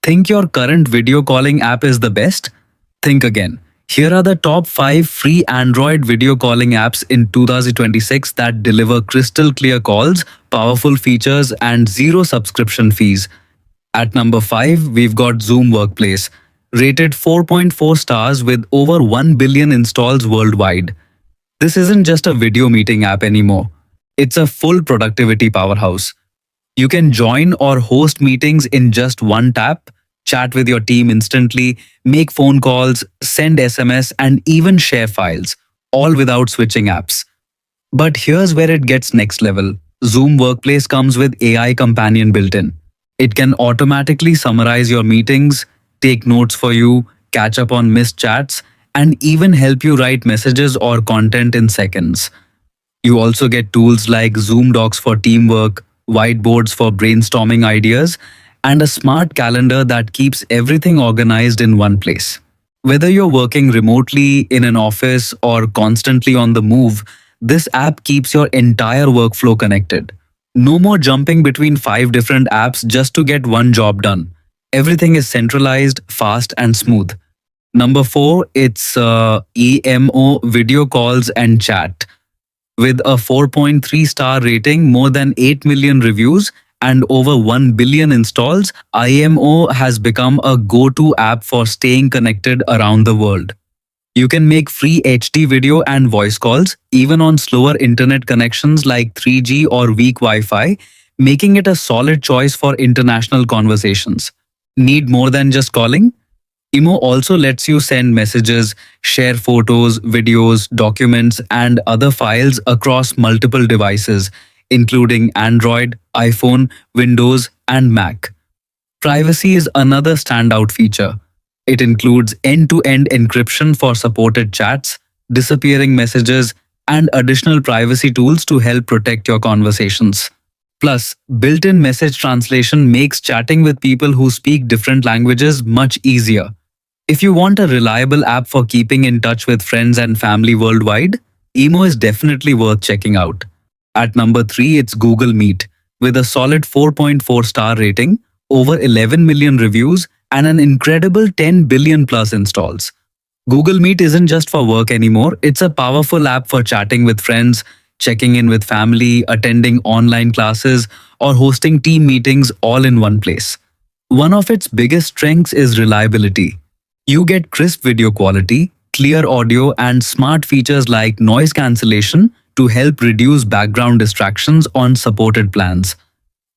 Think your current video calling app is the best? Think again. Here are the top 5 free Android video calling apps in 2026 that deliver crystal clear calls, powerful features, and zero subscription fees. At number 5, we've got Zoom Workplace, rated 4.4 stars with over 1 billion installs worldwide. This isn't just a video meeting app anymore. It's a full productivity powerhouse. You can join or host meetings in just one tap, chat with your team instantly, make phone calls, send SMS, and even share files, all without switching apps. But here's where it gets next level. Zoom Workplace comes with AI Companion built in. It can automatically summarize your meetings, take notes for you, catch up on missed chats, and even help you write messages or content in seconds. You also get tools like Zoom Docs for teamwork, whiteboards for brainstorming ideas, and a smart calendar that keeps everything organized in one place. Whether you're working remotely, in an office, or constantly on the move, this app keeps your entire workflow connected. No more jumping between 5 different apps just to get one job done. Everything is centralized, fast, and smooth. Number 4, it's EMO video calls and chat. With a 4.3-star rating, more than 8 million reviews, and over 1 billion installs, IMO has become a go-to app for staying connected around the world. You can make free HD video and voice calls, even on slower internet connections like 3G or weak Wi-Fi, making it a solid choice for international conversations. Need more than just calling? Imo also lets you send messages, share photos, videos, documents, and other files across multiple devices, including Android, iPhone, Windows, and Mac. Privacy is another standout feature. It includes end-to-end encryption for supported chats, disappearing messages, and additional privacy tools to help protect your conversations. Plus, built-in message translation makes chatting with people who speak different languages much easier. If you want a reliable app for keeping in touch with friends and family worldwide, Emo is definitely worth checking out. At number 3, it's Google Meet, with a solid 4.4-star rating, over 11 million reviews, and an incredible 10 billion plus installs. Google Meet isn't just for work anymore, it's a powerful app for chatting with friends, checking in with family, attending online classes, or hosting team meetings all in one place. One of its biggest strengths is reliability. You get crisp video quality, clear audio, and smart features like noise cancellation to help reduce background distractions on supported plans.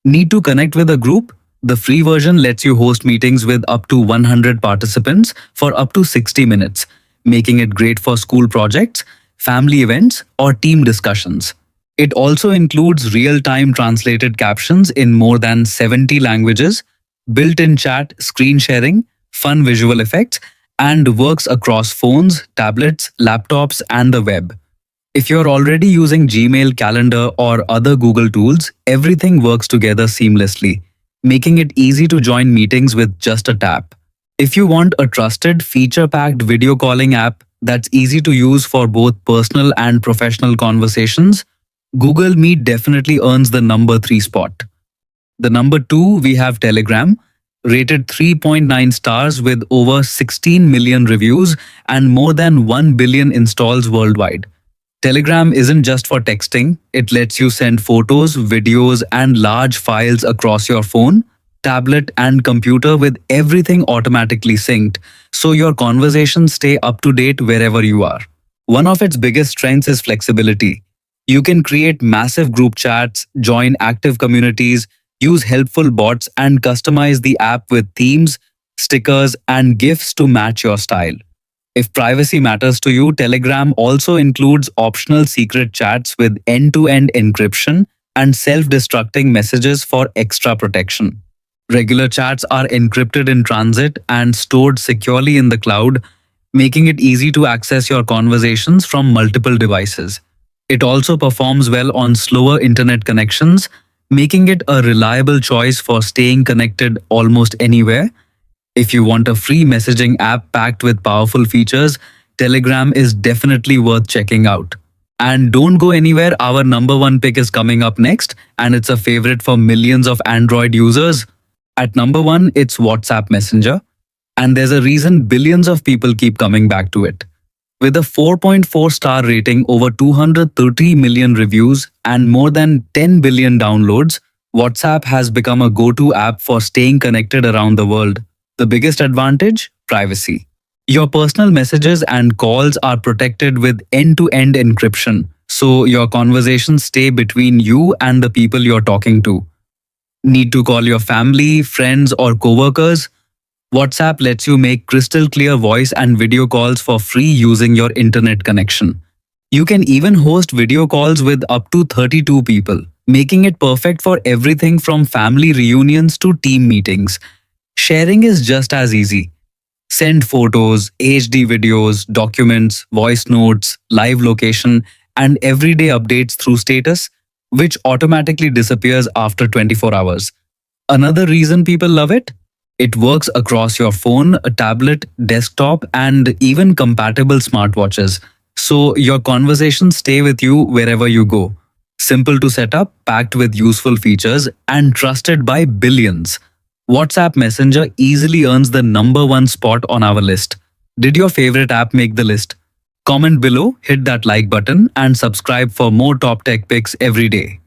Need to connect with a group? The free version lets you host meetings with up to 100 participants for up to 60 minutes, making it great for school projects, family events, or team discussions. It also includes real-time translated captions in more than 70 languages, built-in chat, screen sharing, fun visual effects, and works across phones, tablets, laptops, and the web. If you're already using Gmail, Calendar, or other Google tools, everything works together seamlessly, making it easy to join meetings with just a tap. If you want a trusted, feature-packed video calling app that's easy to use for both personal and professional conversations, Google Meet definitely earns the number 3 spot. The number 2, we have Telegram, rated 3.9 stars with over 16 million reviews and more than 1 billion installs worldwide. Telegram isn't just for texting, it lets you send photos, videos, and large files across your phone, tablet, and computer with everything automatically synced, so your conversations stay up to date wherever you are. One of its biggest strengths is flexibility. You can create massive group chats, join active communities, use helpful bots, and customize the app with themes, stickers, and GIFs to match your style. If privacy matters to you, Telegram also includes optional secret chats with end-to-end encryption and self-destructing messages for extra protection. Regular chats are encrypted in transit and stored securely in the cloud, making it easy to access your conversations from multiple devices. It also performs well on slower internet connections, making it a reliable choice for staying connected almost anywhere. If you want a free messaging app packed with powerful features, Telegram is definitely worth checking out. And don't go anywhere, our number 1 pick is coming up next, and it's a favorite for millions of Android users. At number one, it's WhatsApp Messenger. And there's a reason billions of people keep coming back to it. With a 4.4 star rating, over 230 million reviews, and more than 10 billion downloads, WhatsApp has become a go to app for staying connected around the world. The biggest advantage? Privacy. Your personal messages and calls are protected with end to end encryption, so your conversations stay between you and the people you're talking to. Need to call your family, friends, or coworkers? WhatsApp lets you make crystal clear voice and video calls for free using your internet connection. You can even host video calls with up to 32 people, making it perfect for everything from family reunions to team meetings. Sharing is just as easy. Send photos, HD videos, documents, voice notes, live location, and everyday updates through status, which automatically disappears after 24 hours. Another reason people love it? It works across your phone, a tablet, desktop, and even compatible smartwatches. So your conversations stay with you wherever you go. Simple to set up, packed with useful features, and trusted by billions. WhatsApp Messenger easily earns the number one spot on our list. Did your favorite app make the list? Comment below, hit that like button, and subscribe for more top tech picks every day.